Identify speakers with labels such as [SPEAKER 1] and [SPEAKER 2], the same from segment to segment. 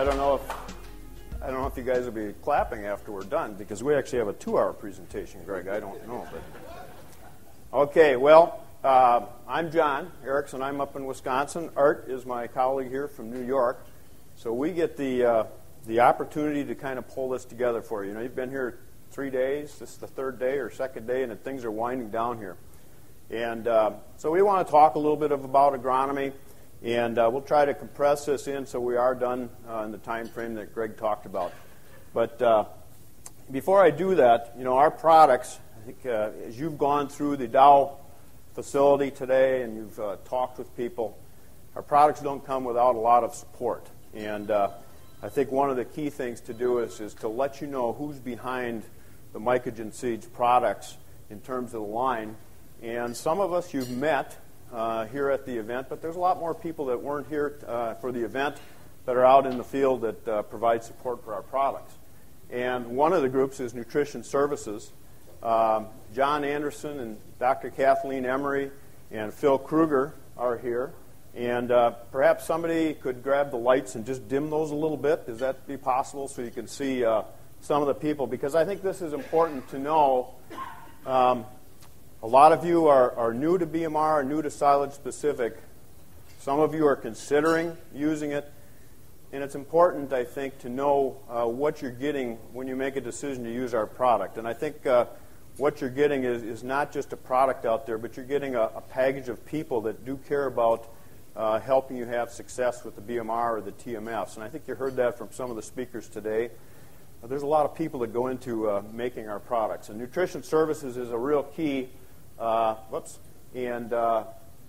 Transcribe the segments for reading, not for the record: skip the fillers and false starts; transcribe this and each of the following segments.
[SPEAKER 1] I don't know if you guys will be clapping after we're done, because we actually have a 2-hour presentation, Greg. I don't know. But okay, well, I'm Jon Erikson. I'm up in Wisconsin. Art is my colleague here from New York. So we get the opportunity to kind of pull this together for you. You know, you've been here 3 days. This is the third day or second day, and things are winding down here. And so we want to talk a little bit about agronomy, and we'll try to compress this in so we are done in the time frame that Greg talked about. But before I do that, you know, our products, I think as you've gone through the Dow facility today and you've talked with people, our products don't come without a lot of support. And I think one of the key things to do is to let you know who's behind the Mycogen Seeds products in terms of the line. And some of us you've met here at the event, but there's a lot more people that weren't here for the event that are out in the field that provide support for our products. And one of the groups is Nutrition Services. Jon Erikson and Dr. Kathleen Emery and Phil Kruger are here. And perhaps somebody could grab the lights and just dim those a little bit. Does that be possible so you can see some of the people? Because I think this is important to know. A lot of you are new to BMR, new to silage specific. Some of you are considering using it. And it's important, I think, to know what you're getting when you make a decision to use our product. And I think what you're getting is not just a product out there, but you're getting a package of people that do care about helping you have success with the BMR or the TMFs. And I think you heard that from some of the speakers today. There's a lot of people that go into making our products. And Nutrition Services is a real key. And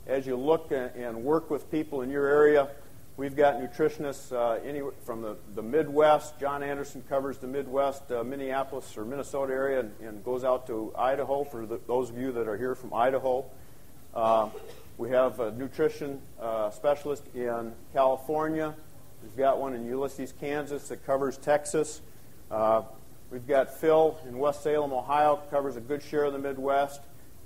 [SPEAKER 1] as you look and work with people in your area, we've got nutritionists anywhere from the Midwest. Jon Erikson covers the Midwest, Minneapolis or Minnesota area, and goes out to Idaho for those of you that are here from Idaho. We have a nutrition specialist in California. We've got one in Ulysses, Kansas that covers Texas. We've got Phil in West Salem, Ohio, covers a good share of the Midwest.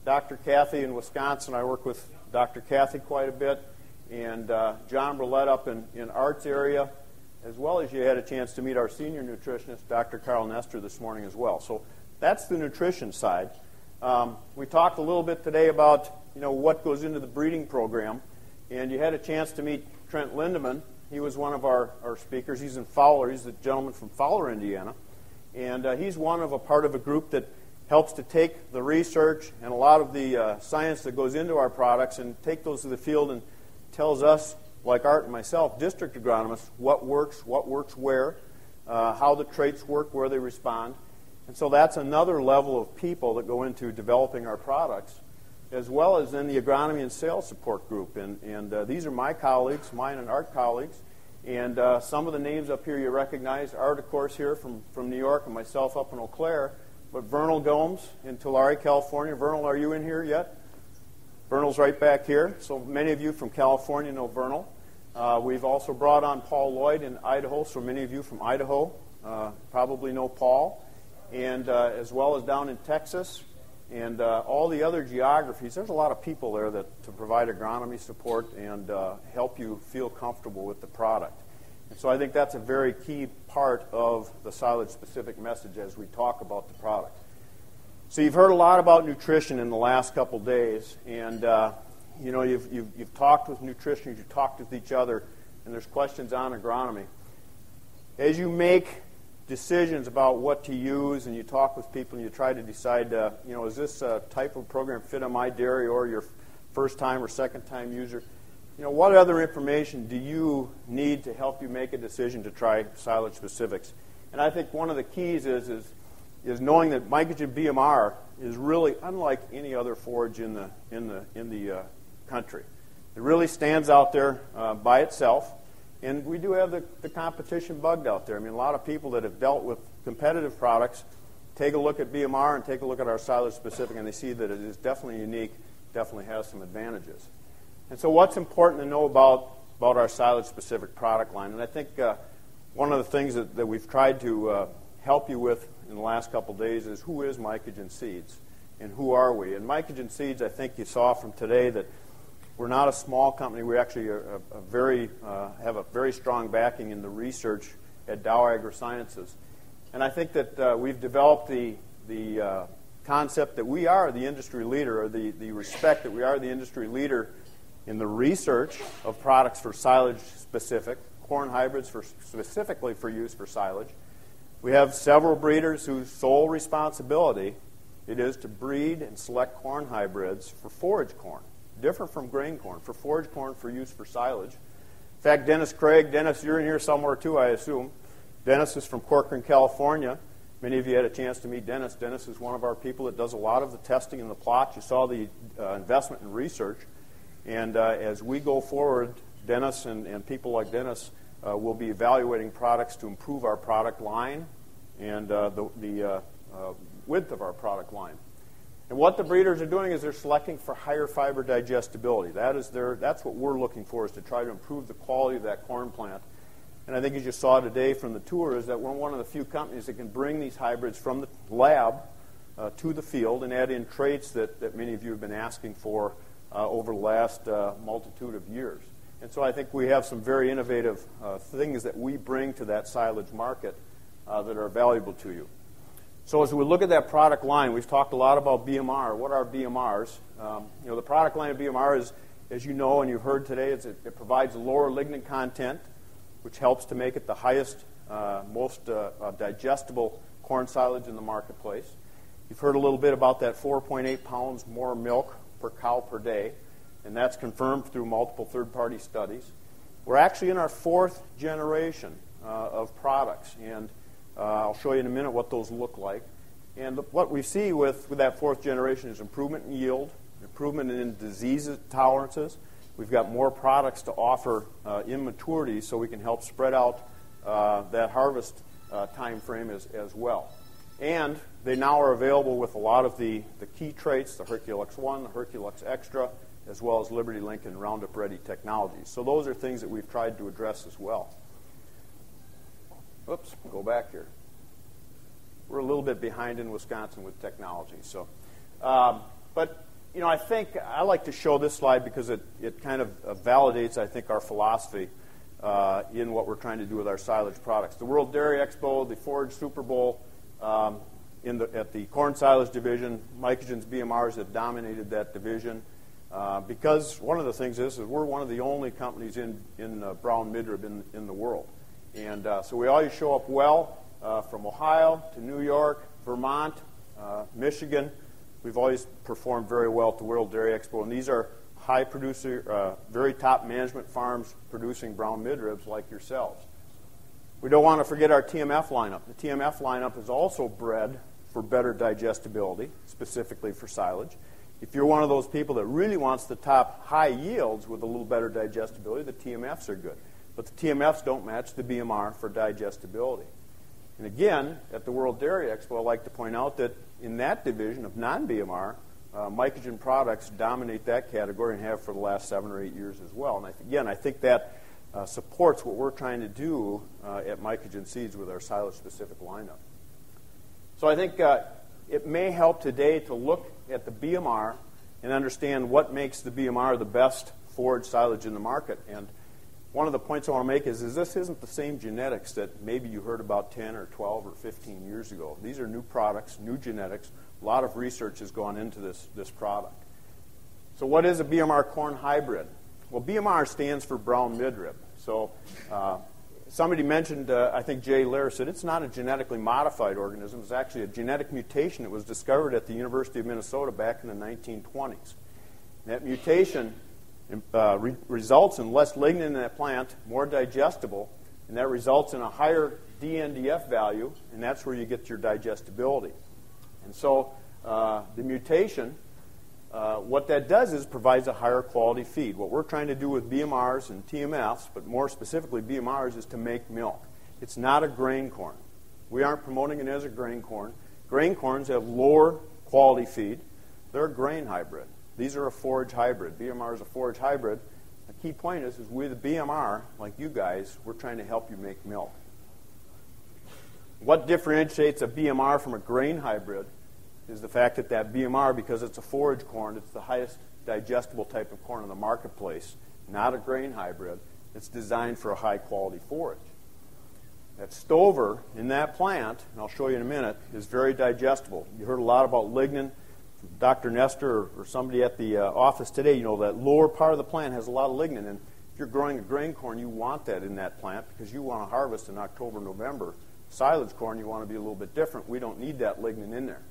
[SPEAKER 1] Dr. Kathy in Wisconsin, I work with Dr. Kathy quite a bit. And John Brulette up in Art's area, as well as you had a chance to meet our senior nutritionist, Dr. Carl Nestor, this morning as well. So that's the nutrition side. We talked a little bit today about what goes into the breeding program, and you had a chance to meet Trent Lindeman. He was one of our speakers. He's in Fowler. He's the gentleman from Fowler, Indiana, and he's one of a part of a group that helps to take the research and a lot of the science that goes into our products and take those to the field and tells us, like Art and myself, district agronomists, what works where, how the traits work, where they respond. And so that's another level of people that go into developing our products, as well as in the agronomy and sales support group. And these are my colleagues, mine and Art colleagues. And some of the names up here you recognize. Art, of course, here from New York, and myself up in Eau Claire. But Vernal Gomes in Tulare, California. Vernal, are you in here yet? Vernal's right back here. So many of you from California know Vernal. We've also brought on Paul Lloyd in Idaho. So many of you from Idaho probably know Paul. And as well as down in Texas and all the other geographies. There's a lot of people there to provide agronomy support and help you feel comfortable with the product. And so I think that's a very key part of the silage-specific message as we talk about the product. So you've heard a lot about nutrition in the last couple days, and you've talked with nutritionists, you've talked with each other, and there's questions on agronomy. As you make decisions about what to use, and you talk with people, and you try to decide, is this type of program fit on my dairy or your first-time or second-time user? What other information do you need to help you make a decision to try silage specifics? And I think one of the keys is knowing that Mycogen BMR is really unlike any other forage in the country. It really stands out there by itself, and we do have the competition bugged out there. I mean, a lot of people that have dealt with competitive products take a look at BMR and take a look at our silage specific, and they see that it is definitely unique, definitely has some advantages. And so what's important to know about our silage-specific product line? And I think one of the things that we've tried to help you with in the last couple of days is who is Mycogen Seeds and who are we? And Mycogen Seeds, I think you saw from today that We're not a small company. We actually are have a very strong backing in the research at Dow AgroSciences. And I think that we've developed the concept that we are the industry leader, or the respect that we are the industry leader in the research of products for silage-specific, corn hybrids specifically for use for silage. We have several breeders whose sole responsibility it is to breed and select corn hybrids for forage corn, different from grain corn, for forage corn for use for silage. In fact, Dennis Craig, Dennis, you're in here somewhere too, I assume. Dennis is from Corcoran, California. Many of you had a chance to meet Dennis. Dennis is one of our people that does a lot of the testing in the plots. You saw the investment in research. And as we go forward, Dennis and people like Dennis will be evaluating products to improve our product line and the width of our product line. And what the breeders are doing is they're selecting for higher fiber digestibility. That's what we're looking for, is to try to improve the quality of that corn plant. And I think as you saw today from the tour is that we're one of the few companies that can bring these hybrids from the lab to the field and add in traits that many of you have been asking for over the last multitude of years. And so I think we have some very innovative things that we bring to that silage market that are valuable to you. So as we look at that product line, we've talked a lot about BMR. What are BMRs? The product line of BMR is, as you know and you've heard today, it provides lower lignin content, which helps to make it the highest, most digestible corn silage in the marketplace. You've heard a little bit about that 4.8 pounds more milk per cow per day, and that's confirmed through multiple third-party studies. We're actually in our fourth generation of products, and I'll show you in a minute what those look like. And what we see with that fourth generation is improvement in yield, improvement in disease tolerances. We've got more products to offer in maturity so we can help spread out that harvest time frame as well. And they now are available with a lot of the key traits, the Herculux 1, the Herculux Extra, as well as Liberty Link and Roundup Ready technologies. So those are things that we've tried to address as well. Oops, go back here. We're a little bit behind in Wisconsin with technology. So, but I think I like to show this slide because it kind of validates, I think, our philosophy in what we're trying to do with our silage products. The World Dairy Expo, the Forage Super Bowl, at the corn silage division, Mycogen's BMRs have dominated that division because one of the things is we're one of the only companies in brown midrib in the world. And so we always show up well from Ohio to New York, Vermont, Michigan. We've always performed very well at the World Dairy Expo, and these are high producer, very top management farms producing brown midribs like yourselves. We don't want to forget our TMF lineup. The TMF lineup is also bred for better digestibility, specifically for silage. If you're one of those people that really wants the top high yields with a little better digestibility, the TMFs are good. But the TMFs don't match the BMR for digestibility. And again, at the World Dairy Expo, I'd like to point out that in that division of non-BMR, Mycogen products dominate that category and have for the last 7 or 8 years as well. And again, I think that supports what we're trying to do at Mycogen Seeds with our silage-specific lineup. So I think it may help today to look at the BMR and understand what makes the BMR the best forage silage in the market. And one of the points I want to make is this isn't the same genetics that maybe you heard about 10 or 12 or 15 years ago. These are new products, new genetics. A lot of research has gone into this product. So what is a BMR corn hybrid? Well, BMR stands for brown midrib. So somebody mentioned, I think Jay Lair said, it's not a genetically modified organism. It's actually a genetic mutation that was discovered at the University of Minnesota back in the 1920s. That mutation results in less lignin in that plant, more digestible, and that results in a higher DNDF value, and that's where you get your digestibility. And so the mutation, what that does is provides a higher quality feed. What we're trying to do with BMRs and TMFs, but more specifically BMRs, is to make milk. It's not a grain corn. We aren't promoting it as a grain corn. Grain corns have lower quality feed. They're a grain hybrid. These are a forage hybrid. BMR is a forage hybrid. The key point is with the BMR, like you guys, we're trying to help you make milk. What differentiates a BMR from a grain hybrid? is the fact that that BMR, because it's a forage corn, it's the highest digestible type of corn in the marketplace, not a grain hybrid. It's designed for a high-quality forage. That stover in that plant, and I'll show you in a minute, is very digestible. You heard a lot about lignin from Dr. Nestor or somebody at the office today. You know that lower part of the plant has a lot of lignin, and if you're growing a grain corn, you want that in that plant because you want to harvest in October, November. Silage corn, you want to be a little bit different. We don't need that lignin in there.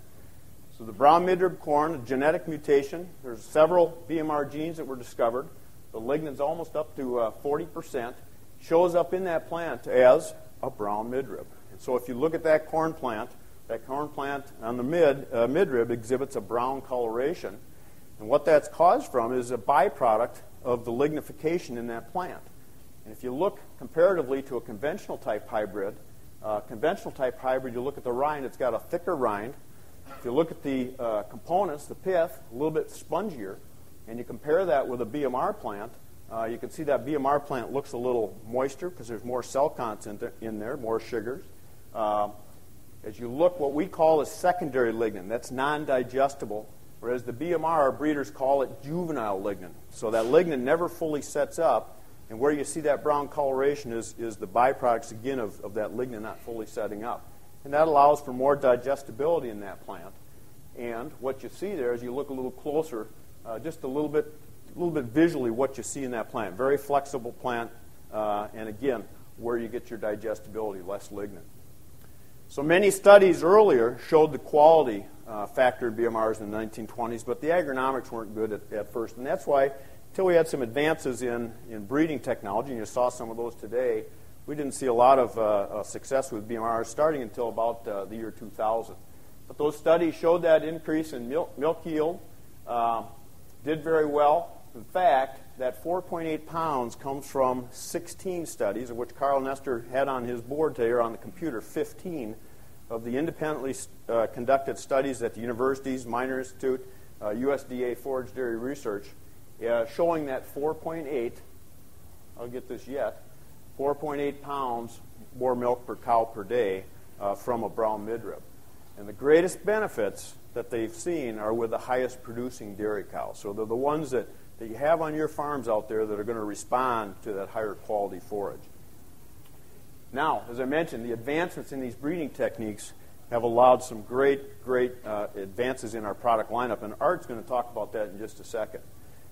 [SPEAKER 1] So the brown midrib corn, a genetic mutation, there's several BMR genes that were discovered. The lignin's almost up to 40%. Shows up in that plant as a brown midrib. And so if you look at that corn plant on the midrib exhibits a brown coloration. And what that's caused from is a byproduct of the lignification in that plant. And if you look comparatively to a conventional type hybrid, you look at the rind, it's got a thicker rind. If you look at the components, the pith, a little bit spongier, and you compare that with a BMR plant, you can see that BMR plant looks a little moister because there's more cell content in there, more sugars. As you look, what we call is secondary lignin. That's non-digestible, whereas the BMR, our breeders call it juvenile lignin. So that lignin never fully sets up, and where you see that brown coloration is the byproducts, again, of that lignin not fully setting up. And that allows for more digestibility in that plant. And what you see there, as you look a little closer, just a little bit visually what you see in that plant. Very flexible plant, and again, where you get your digestibility, less lignin. So many studies earlier showed the quality factor in BMRs in the 1920s, but the agronomics weren't good at first. And that's why, until we had some advances in breeding technology, and you saw some of those today, we didn't see a lot of success with BMRs starting until about the year 2000. But those studies showed that increase in milk yield, did very well. In fact, that 4.8 pounds comes from 16 studies, of which Carl Nestor had on his board today, or on the computer, 15 of the independently conducted studies at the universities, Minor Institute, USDA Forage Dairy Research, showing that 4.8, I'll get this yet, 4.8 pounds more milk per cow per day from a brown midrib. And the greatest benefits that they've seen are with the highest producing dairy cows. So they're the ones that you have on your farms out there that are going to respond to that higher quality forage. Now, as I mentioned, the advancements in these breeding techniques have allowed some great advances in our product lineup, and Art's going to talk about that in just a second.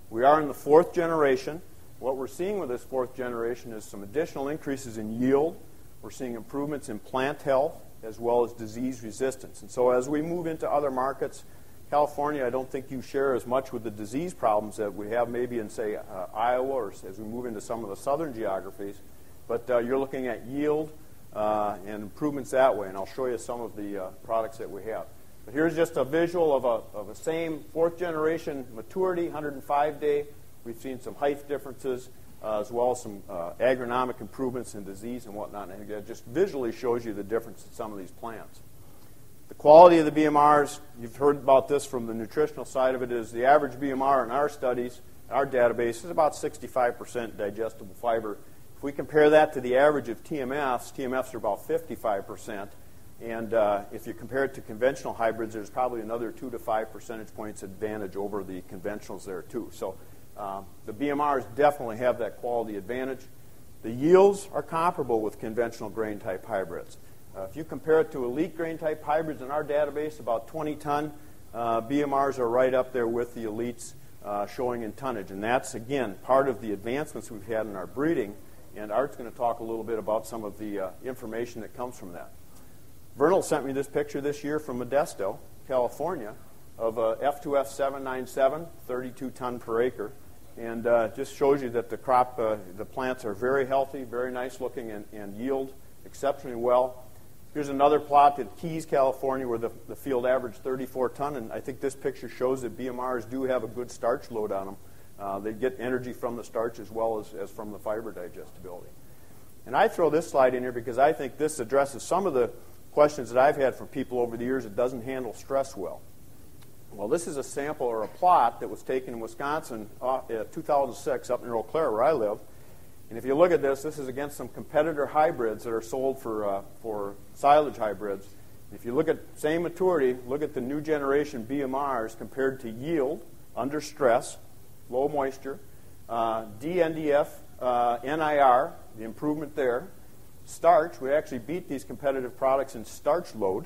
[SPEAKER 1] We are in the fourth generation. What we're seeing with this fourth generation is some additional increases in yield. We're seeing improvements in plant health as well as disease resistance. And so as we move into other markets, California, I don't think you share as much with the disease problems that we have maybe in, say, Iowa, or as we move into some of the southern geographies. But you're looking at yield and improvements that way, and I'll show you some of the products that we have. But here's just a visual of a same fourth generation maturity, 105-day. We've seen some height differences as well as some agronomic improvements in disease and whatnot. And it just visually shows you the difference in some of these plants. The quality of the BMRs, you've heard about this from the nutritional side of it, is the average BMR in our studies, our database, is about 65% digestible fiber. If we compare that to the average of TMFs are about 55%. And if you compare it to conventional hybrids, there's probably another 2 to 5 percentage points advantage over the conventionals there too. So the BMRs definitely have that quality advantage. The yields are comparable with conventional grain-type hybrids. If you compare it to elite grain-type hybrids in our database, about 20-ton, BMRs are right up there with the elites showing in tonnage. And that's, again, part of the advancements we've had in our breeding. And Art's going to talk a little bit about some of the information that comes from that. Vernal sent me this picture this year from Modesto, California, of a F2F 797, 32 ton per acre. And just shows you that the crop, the plants are very healthy, very nice looking, and yield exceptionally well. Here's another plot in Keys, California, where the field averaged 34 ton, and I think this picture shows that BMRs do have a good starch load on them. They get energy from the starch as well as from the fiber digestibility. And I throw this slide in here because I think this addresses some of the questions that I've had from people over the years. It doesn't handle stress well. Well, this is a sample or a plot that was taken in Wisconsin in 2006 up near Eau Claire, where I live. And if you look at this is against some competitor hybrids that are sold for silage hybrids. If you look at same maturity, look at the new generation BMRs compared to yield, under stress, low moisture, DNDF, NIR, the improvement there. Starch, we actually beat these competitive products in starch load,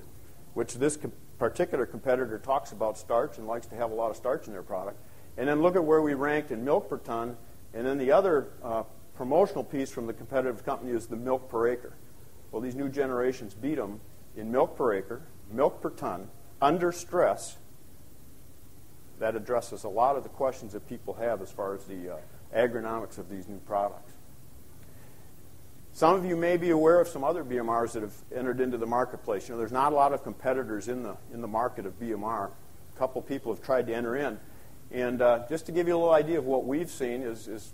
[SPEAKER 1] which this particular competitor talks about starch and likes to have a lot of starch in their product. And then look at where we ranked in milk per ton. And then the other promotional piece from the competitive company is the milk per acre. Well, these new generations beat them in milk per acre, milk per ton, under stress. That addresses a lot of the questions that people have as far as the agronomics of these new products. Some of you may be aware of some other BMRs that have entered into the marketplace. You know, there's not a lot of competitors in the market of BMR. A couple people have tried to enter in. And just to give you a little idea of what we've seen is it's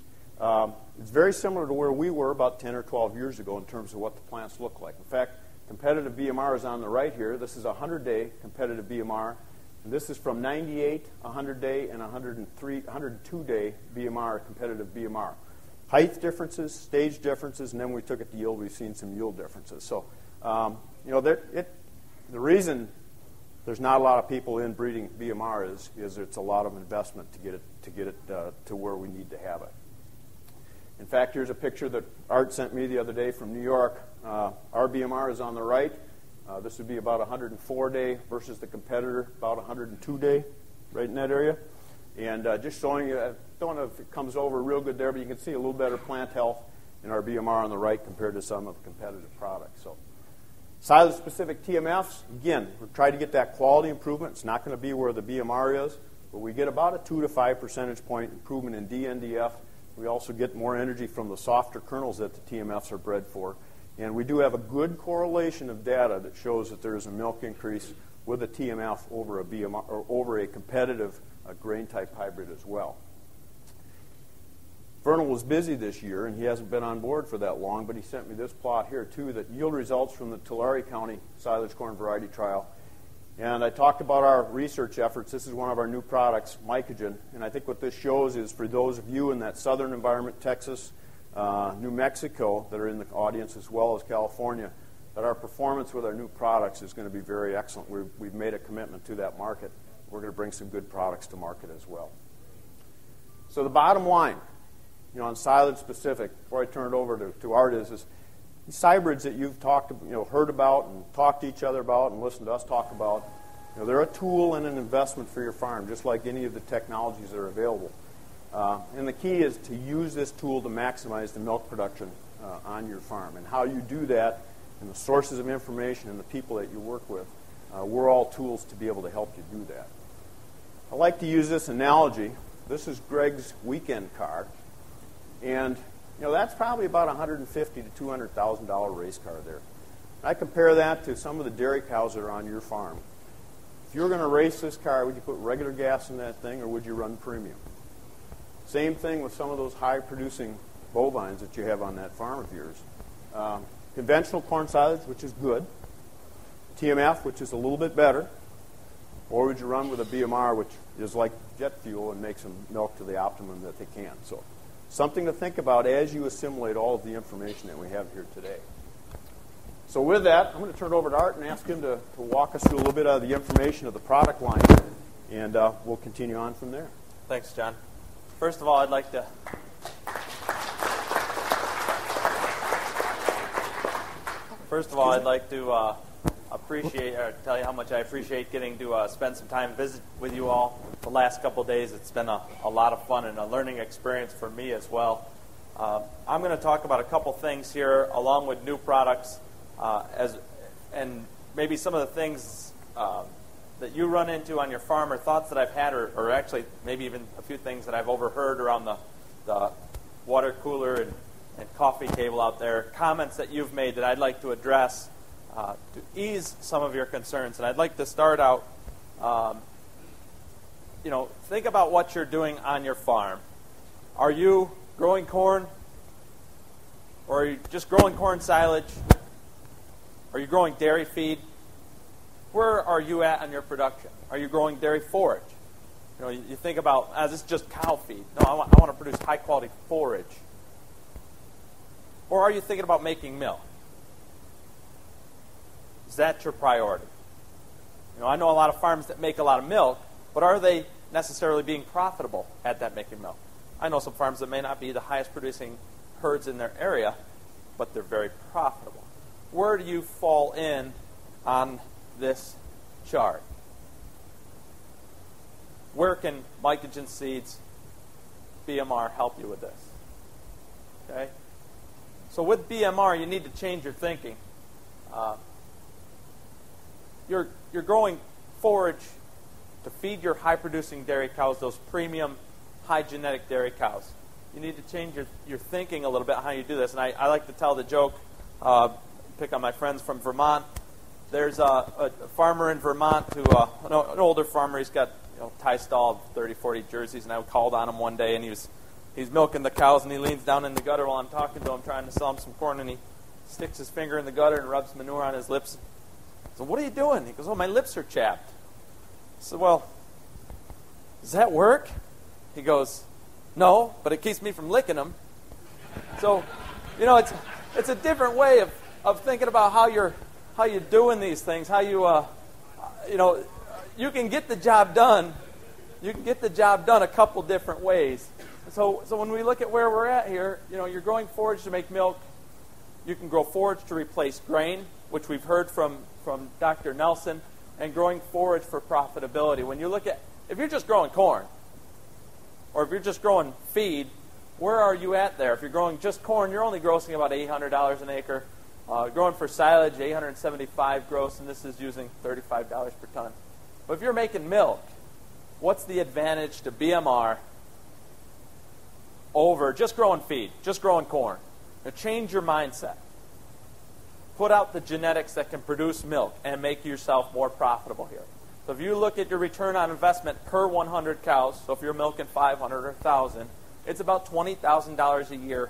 [SPEAKER 1] very similar to where we were about 10 or 12 years ago in terms of what the plants look like. In fact, competitive BMR is on the right here. This is a 100-day competitive BMR. And this is from 98, 100-day, and 102-day BMR, competitive BMR. Height differences, stage differences, and then we took it to yield. We've seen some yield differences. So, you know, the reason there's not a lot of people in breeding BMR is it's a lot of investment to get it to where we need to have it. In fact, here's a picture that Art sent me the other day from New York. Our BMR is on the right. This would be about 104-day versus the competitor, about 102-day, right in that area. And just showing you, I don't know if it comes over real good there, but you can see a little better plant health in our BMR on the right compared to some of the competitive products. So, silage-specific TMFs, again, we're trying to get that quality improvement. It's not going to be where the BMR is, but we get about a 2 to 5 percentage point improvement in DNDF. We also get more energy from the softer kernels that the TMFs are bred for. And we do have a good correlation of data that shows that there is a milk increase with a TMF over a BMR or over a competitive grain-type hybrid as well. Vernal was busy this year, and he hasn't been on board for that long, but he sent me this plot here, too, that yield results from the Tulare County silage corn variety trial. And I talked about our research efforts. This is one of our new products, Mycogen. And I think what this shows is for those of you in that southern environment, Texas, New Mexico, that are in the audience, as well as California, that our performance with our new products is going to be very excellent. We've made a commitment to that market. We're going to bring some good products to market as well. So the bottom line, you know, on silage specific, before I turn it over to Art, is these hybrids that you've heard about and talked to each other about and listened to us talk about, you know, they're a tool and an investment for your farm, just like any of the technologies that are available. And the key is to use this tool to maximize the milk production on your farm. And how you do that and the sources of information and the people that you work with, we're all tools to be able to help you do that. I like to use this analogy. This is Greg's weekend car. And, you know, that's probably about $150,000 to $200,000 race car there. I compare that to some of the dairy cows that are on your farm. If you were going to race this car, would you put regular gas in that thing or would you run premium? Same thing with some of those high-producing bovines that you have on that farm of yours. Conventional corn silage, which is good. TMF, which is a little bit better. Or would you run with a BMR, which is like jet fuel and makes them milk to the optimum that they can? So, something to think about as you assimilate all of the information that we have here today. So with that, I'm going to turn it over to Art and ask him to walk us through a little bit of the information of the product line, and we'll continue on from there.
[SPEAKER 2] Thanks, John. First of all, I'd like to tell you how much I appreciate getting to spend some time visit with you all the last couple of days. It's been a lot of fun and a learning experience for me as well. I'm going to talk about a couple things here along with new products and maybe some of the things that you run into on your farm or thoughts that I've had or actually maybe even a few things that I've overheard around the water cooler and coffee table out there, comments that you've made that I'd like to address to ease some of your concerns. And I'd like to start out, think about what you're doing on your farm. Are you growing corn? Or are you just growing corn silage? Are you growing dairy feed? Where are you at on your production? Are you growing dairy forage? You know, you think about, this is just cow feed. No, I want to produce high-quality forage. Or are you thinking about making milk? Is that your priority? I know a lot of farms that make a lot of milk, but are they necessarily being profitable at that making milk? I know some farms that may not be the highest producing herds in their area, but they're very profitable. Where do you fall in on this chart? Where can Mycogen Seeds BMR help you with this? Okay? So with BMR, you need to change your thinking. You're growing forage to feed your high-producing dairy cows, those premium, high-genetic dairy cows. You need to change your thinking a little bit how you do this. And I like to tell the joke, pick on my friends from Vermont. There's a farmer in Vermont who, an older farmer, he's got tie stall 30, 40 jerseys, and I called on him one day, and he's milking the cows, and he leans down in the gutter while I'm talking to him, trying to sell him some corn, and he sticks his finger in the gutter and rubs manure on his lips. So what are you doing? He goes, oh, my lips are chapped. I said, well, does that work? He goes, no, but it keeps me from licking them. So, it's a different way of thinking about how you're doing these things, how you can get the job done. You can get the job done a couple different ways. So when we look at where we're at here, you're growing forage to make milk. You can grow forage to replace grain, which we've heard from Dr. Nelson, and growing forage for profitability. When you look at, if you're just growing corn, or if you're just growing feed, where are you at there? If you're growing just corn, you're only grossing about $800 an acre. Growing for silage, $875 gross, and this is using $35 per ton. But if you're making milk, what's the advantage to BMR over just growing feed, just growing corn? Now change your mindset. Put out the genetics that can produce milk and make yourself more profitable here. So if you look at your return on investment per 100 cows, so if you're milking 500 or 1,000, it's about $20,000 a year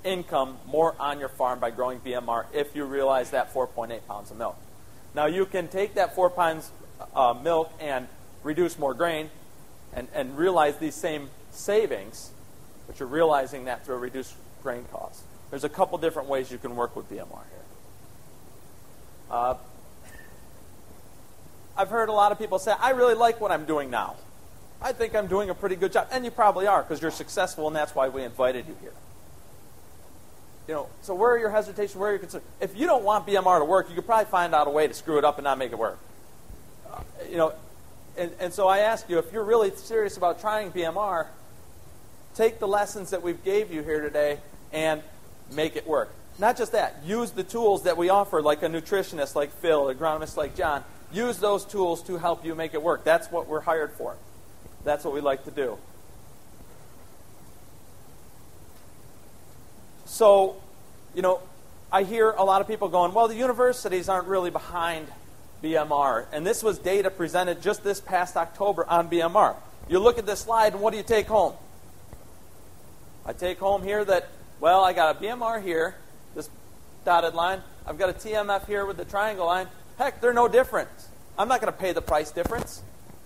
[SPEAKER 2] income more on your farm by growing BMR if you realize that 4.8 pounds of milk. Now you can take that 4 pounds milk and reduce more grain and realize these same savings, but you're realizing that through a reduced grain cost. There's a couple different ways you can work with BMR here. I've heard a lot of people say, I really like what I'm doing now. I think I'm doing a pretty good job. And you probably are, because you're successful, and that's why we invited you here. So where are your hesitations? Where are your concerns? If you don't want BMR to work, you could probably find out a way to screw it up and not make it work. And so I ask you, if you're really serious about trying BMR, take the lessons that we've gave you here today and make it work. Not just that. Use the tools that we offer, like a nutritionist like Phil, an agronomist like John. Use those tools to help you make it work. That's what we're hired for. That's what we like to do. So, I hear a lot of people going, well, the universities aren't really behind BMR. And this was data presented just this past October on BMR. You look at this slide, and what do you take home? I take home here that, well, I got a BMR here, this dotted line. I've got a TMF here with the triangle line. Heck, they're no different. I'm not going to pay the price difference.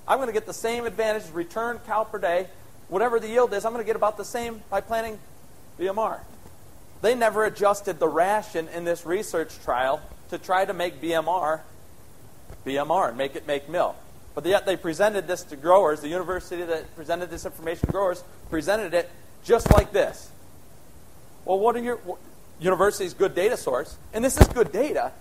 [SPEAKER 2] I'm going to get the same advantage, return cow per day. Whatever the yield is, I'm going to get about the same by planting BMR. They never adjusted the ration in this research trial to try to make BMR and make it make milk. But yet they presented this to growers. The university that presented this information to growers presented it just like this. Well, what are your university's good data source? And this is good data,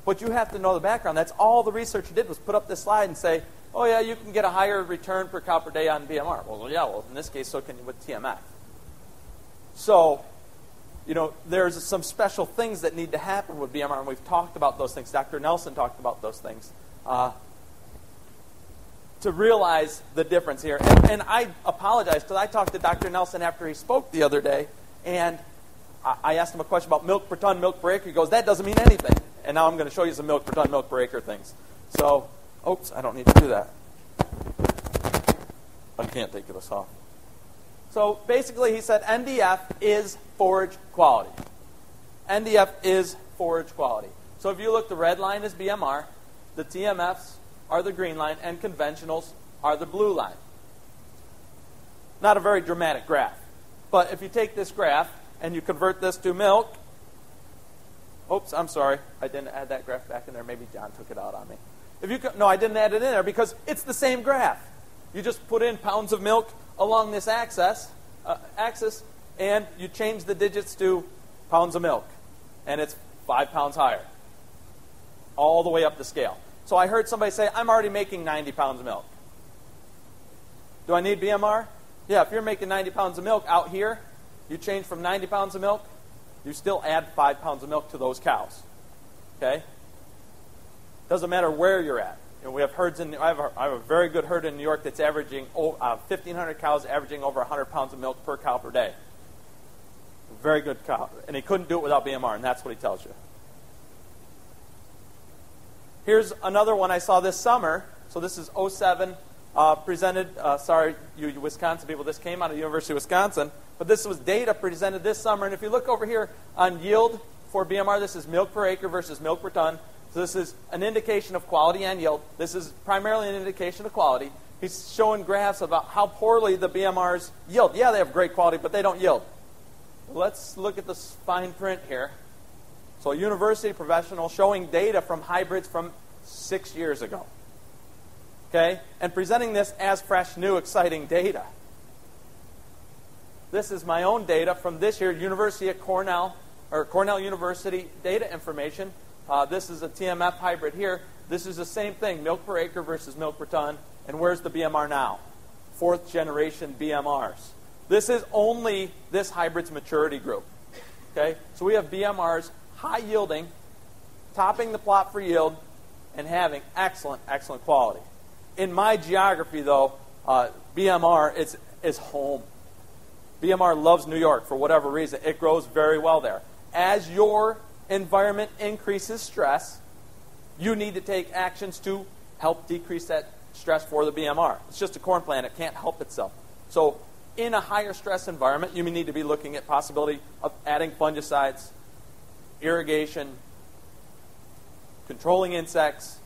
[SPEAKER 2] but you have to know the background. That's all the researcher did was put up this slide and say, oh yeah, you can get a higher return per cow per day on BMR. Well, yeah, in this case, so can you with TMF. So, there's some special things that need to happen with BMR, and we've talked about those things. Dr. Nelson talked about those things to realize the difference here. And I apologize, because I talked to Dr. Nelson after he spoke the other day, and I asked him a question about milk per ton, milk per acre. He goes, that doesn't mean anything. And now I'm going to show you some milk per ton, milk per acre things. So, oops, I don't need to do that. I can't take this off. So basically he said NDF is forage quality. NDF is forage quality. So if you look, the red line is BMR, the TMFs are the green line, and conventionals are the blue line. Not a very dramatic graph. But if you take this graph and you convert this to milk, Oops, I'm sorry. I didn't add that graph back in there. Maybe John took it out on me. No, I didn't add it in there because it's the same graph. You just put in pounds of milk along this axis, and you change the digits to pounds of milk, and it's 5 pounds higher, all the way up the scale. So I heard somebody say, I'm already making 90 pounds of milk. Do I need BMR? Yeah, if you're making 90 pounds of milk out here, you change from 90 pounds of milk, you still add 5 pounds of milk to those cows. Okay? Doesn't matter where you're at. We have herds I have a very good herd in New York that's averaging 1,500 cows, averaging over 100 pounds of milk per cow per day. Very good cow. And he couldn't do it without BMR, and that's what he tells you. Here's another one I saw this summer. So this is 07, presented, you Wisconsin people, this came out of the University of Wisconsin. But this was data presented this summer. And if you look over here on yield for BMR, this is milk per acre versus milk per ton. So this is an indication of quality and yield. This is primarily an indication of quality. He's showing graphs about how poorly the BMRs yield. Yeah, they have great quality, but they don't yield. Let's look at the fine print here. So a university professional showing data from hybrids from 6 years ago. Okay? And presenting this as fresh, new, exciting data. This is my own data from this year, University of Cornell, or Cornell University data information. This is a TMF hybrid here. This is the same thing, milk per acre versus milk per ton. And where's the BMR now? 4th generation BMRs. This is only this hybrid's maturity group. Okay? So we have BMRs high yielding, topping the plot for yield, and having excellent, excellent quality. In my geography, though, BMR is home. BMR loves New York for whatever reason. It grows very well there. As your environment increases stress, you need to take actions to help decrease that stress for the BMR. It's just a corn plant. It can't help itself. So in a higher stress environment, you may need to be looking at possibility of adding fungicides, irrigation, controlling insects,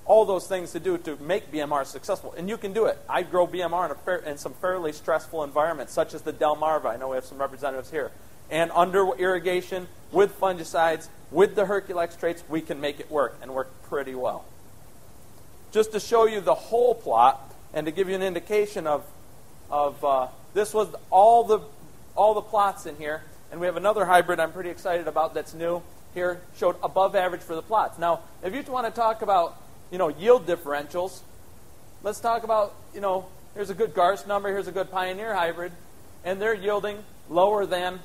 [SPEAKER 2] all those things to do to make BMR successful. And you can do it. I grow BMR in some fairly stressful environments, such as the Delmarva. I know we have some representatives here. And under irrigation, with fungicides, with the Herculex traits, we can make it work, and work pretty well. Just to show you the whole plot, and to give you an indication of this was all the plots in here. And we have another hybrid I'm pretty excited about that's new here, showed above average for the plots. Now, if you want to talk about yield differentials, let's talk about, here's a good Garst number, here's a good Pioneer hybrid, and they're yielding lower than,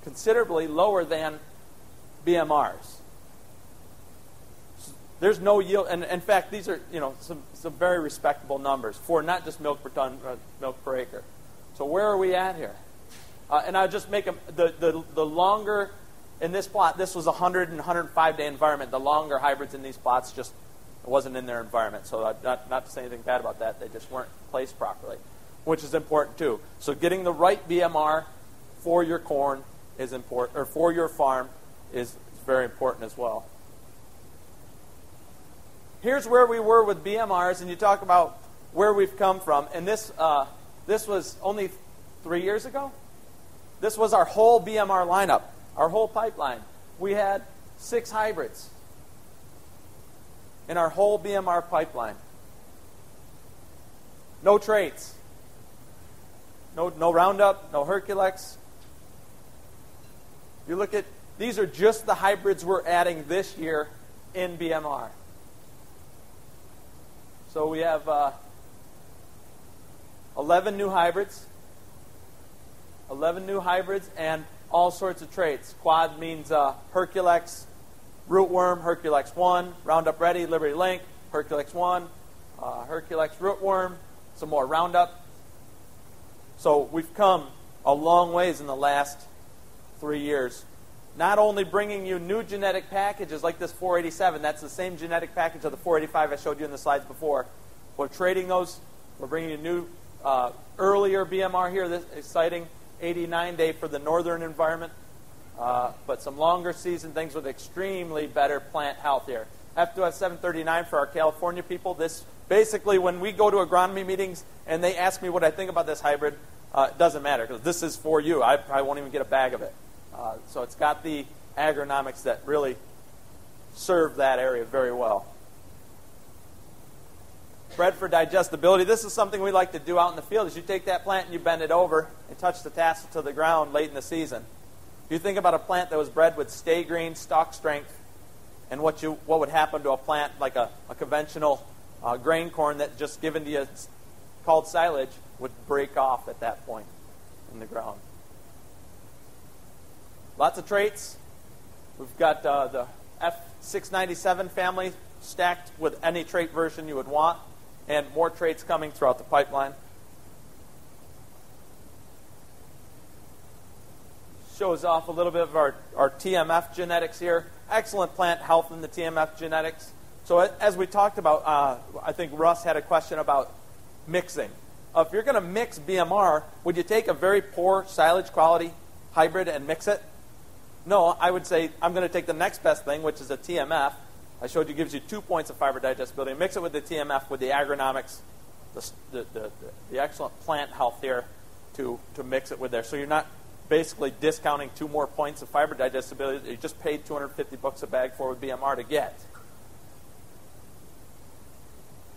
[SPEAKER 2] considerably lower than BMRs. There's no yield, and in fact, these are some very respectable numbers for not just milk per ton, milk per acre. So where are we at here? And I'll just make them the longer in this plot. This was a 100 and 105 day environment. The longer hybrids in these plots just wasn't in their environment. So not to say anything bad about that. They just weren't placed properly, which is important too. So getting the right BMR for your corn is important, or for your farm is very important as well. Here's where we were with BMRs, and you talk about where we've come from. And this was only 3 years ago. This was our whole BMR lineup, our whole pipeline. We had 6 hybrids in our whole BMR pipeline. No traits. No Roundup, no Herculex. You look at, these are just the hybrids we're adding this year in BMR. So we have 11 new hybrids. 11 new hybrids and all sorts of traits. Quad means Herculex, rootworm, Herculex 1, Roundup Ready, Liberty Link, Herculex 1, Herculex rootworm, some more Roundup. So we've come a long ways in the last 3 years. Not only bringing you new genetic packages like this 487, that's the same genetic package of the 485 I showed you in the slides before. We're trading those. We're bringing you new earlier BMR here, this exciting 89 day for the northern environment, but some longer season things with extremely better plant health here. FDOS 739 for our California people. This basically, when we go to agronomy meetings and they ask me what I think about this hybrid, it doesn't matter because this is for you. I won't even get a bag of it. So it's got the agronomics that really serve that area very well. Bred for digestibility. This is something we like to do out in the field. Is you take that plant and you bend it over and touch the tassel to the ground late in the season. If you think about a plant that was bred with stay green, stalk strength, and what would happen to a plant like a conventional grain corn that just given to you called silage would break off at that point in the ground. Lots of traits. We've got the F697 family stacked with any trait version you would want, and more traits coming throughout the pipeline. Shows off a little bit of our TMF genetics here. Excellent plant health in the TMF genetics. So as we talked about, I think Russ had a question about mixing. If you're going to mix BMR, would you take a very poor silage quality hybrid and mix it? No, I would say I'm going to take the next best thing, which is a TMF. I showed you gives you 2 points of fiber digestibility. Mix it with the TMF with the agronomics, the excellent plant health here to mix it with there. So you're not basically discounting 2 more points of fiber digestibility that you just paid $250 a bag for with BMR to get.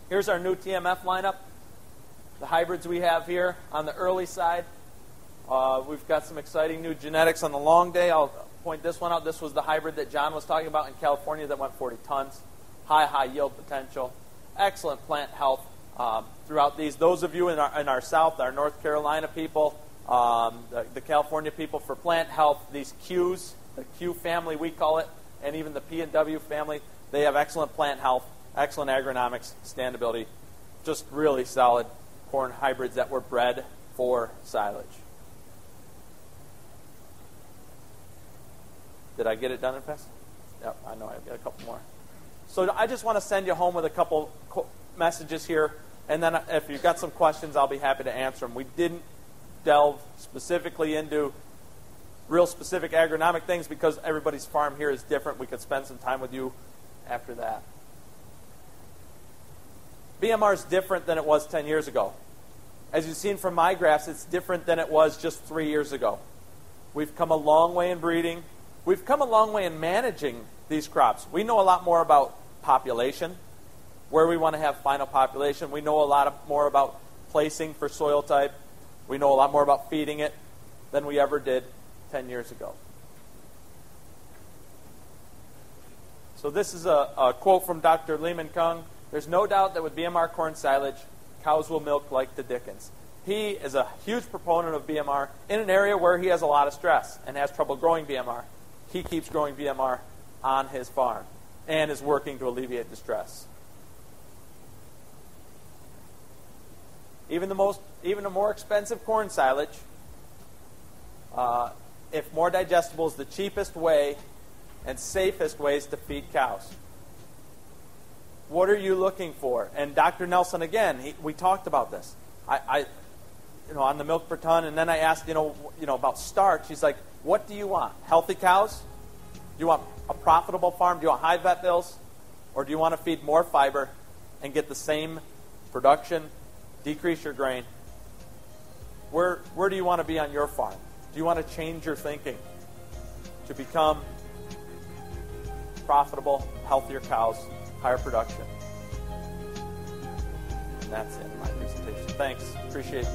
[SPEAKER 2] Here's our new TMF lineup. The hybrids we have here on the early side. We've got some exciting new genetics on the long day. I'll point this one out. This was the hybrid that John was talking about in California that went 40 tons. High yield potential. Excellent plant health throughout these. Those of you in our south, our North Carolina people, the California people, for plant health, these Qs, the Q family we call it, and even the P and W family, they have excellent plant health, excellent agronomics, standability, just really solid corn hybrids that were bred for silage. Did I get it done in fast? Yep, I know I've got a couple more. So I just want to send you home with a couple messages here, and then if you've got some questions, I'll be happy to answer them. We didn't delve specifically into real specific agronomic things because everybody's farm here is different. We could spend some time with you after that. BMR is different than it was 10 years ago. As you've seen from my graphs, it's different than it was just 3 years ago. We've come a long way in breeding. We've come a long way in managing these crops. We know a lot more about population, where we want to have final population. We know a lot more about placing for soil type. We know a lot more about feeding it than we ever did 10 years ago. So this is a quote from Dr. Lehman Kung. There's no doubt that with BMR corn silage, cows will milk like the dickens. He is a huge proponent of BMR in an area where he has a lot of stress and has trouble growing BMR. He keeps growing BMR on his farm and is working to alleviate distress. Even the more expensive corn silage, if more digestible, is the cheapest way and safest ways to feed cows. What are you looking for? And Dr. Nelson, again, we talked about this. On the milk per ton, and then I asked, about starch. He's like, what do you want? Healthy cows? Do you want a profitable farm? Do you want high vet bills? Or do you want to feed more fiber and get the same production, decrease your grain? Where do you want to be on your farm? Do you want to change your thinking to become profitable, healthier cows, higher production? And that's it, my presentation. Thanks. Appreciate it.